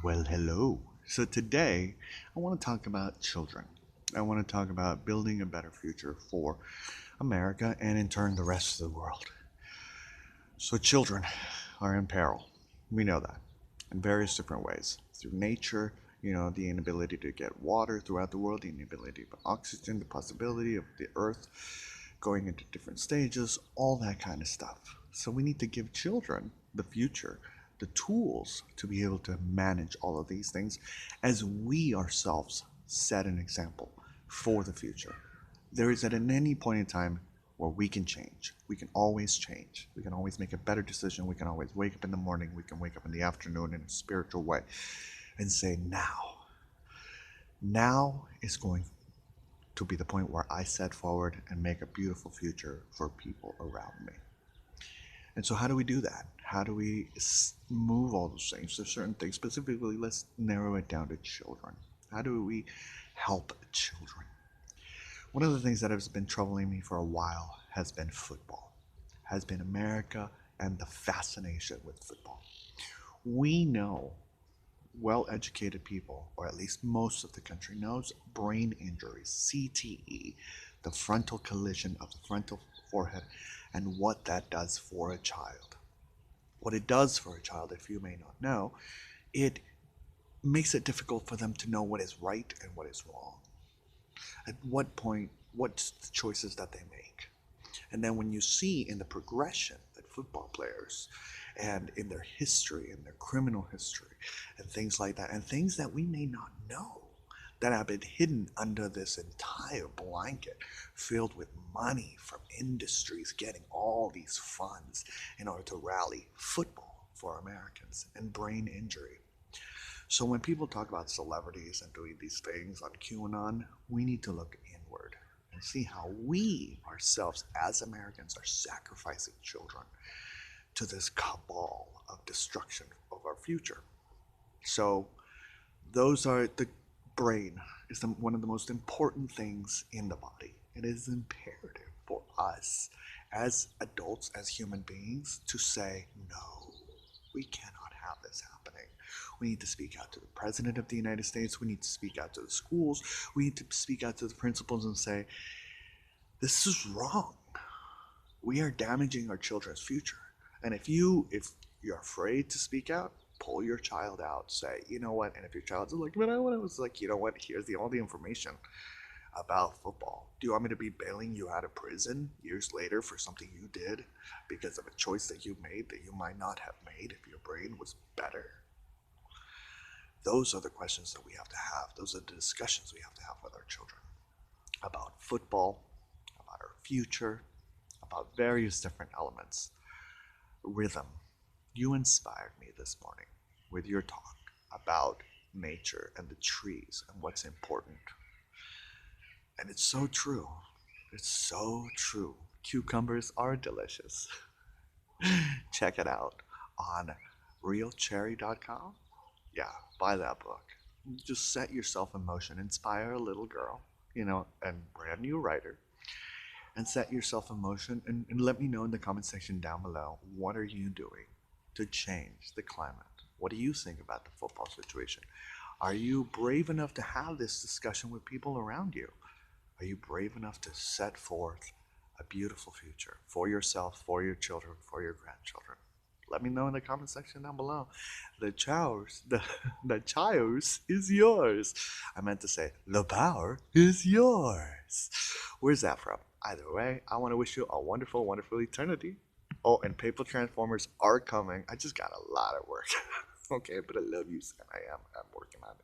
Well, hello. So today I want to talk about children. I want to talk about building a better future for America and in turn the rest of the world. So children are in peril. We know that in various different ways. Through nature, the inability to get water throughout the world, the inability of oxygen, the possibility of the earth going into different stages, all that kind of stuff. So we need to give children the future, the tools to be able to manage all of these things as we ourselves set an example for the future. There is at any point in time where we can change. We can always change. We can always make a better decision. We can always wake up in the morning. We can wake up in the afternoon in a spiritual way and say, now. Now is going to be the point where I set forward and make a beautiful future for people around me. And so, how do we do that? How do we move all those things to certain things? Specifically, let's narrow it down to children. How do we help children? One of the things that has been troubling me for a while has been football, has been America and the fascination with football. We know well educated people, or at least most of the country knows, brain injuries, CTE, the frontal collision of the frontal forehead, and what that does for a child. What it does for a child, if you may not know, it makes it difficult for them to know what is right and what is wrong. At what point, what's the choices that they make? And then when you see in the progression that football players and in their history and their criminal history and things like that, and things that we may not know that have been hidden under this entire blanket filled with money from industries getting all these funds in order to rally football for Americans and brain injury. So when people talk about celebrities and doing these things on QAnon, we need to look inward and see how we ourselves as Americans are sacrificing children to this cabal of destruction of our future. So those are the brain is one of the most important things in the body. It is imperative for us as adults, as human beings, to say no. We cannot have this happening. We need to speak out to the President of the United States. We need to speak out to the schools. We need to speak out to the principals and say, this is wrong. We are damaging our children's future. And if you're afraid to speak out, pull your child out. Say, you know what? And if your child's like, but I was like, you know what? Here's all the information about football. Do you want me to be bailing you out of prison years later for something you did because of a choice that you made that you might not have made if your brain was better? Those are the questions that we have to have. Those are the discussions we have to have with our children about football, about our future, about various different elements. Rhythm. You inspired me this morning with your talk about nature and the trees and what's important. And it's so true. It's so true. Cucumbers are delicious. Check it out on realcherry.com. Yeah, buy that book. Just set yourself in motion. Inspire a little girl, and brand new writer. And set yourself in motion and let me know in the comment section down below, what are you doing to change the climate? What do you think about the football situation? Are you brave enough to have this discussion with people around you? Are you brave enough to set forth a beautiful future for yourself, for your children, for your grandchildren? Let me know in the comment section down below. The choice is yours. I meant to say, the power is yours. Where's that from? Either way, I want to wish you a wonderful, wonderful eternity. Oh, and Paper Transformers are coming. I just got a lot of work. Okay, but I love you, Sam. I'm working on it.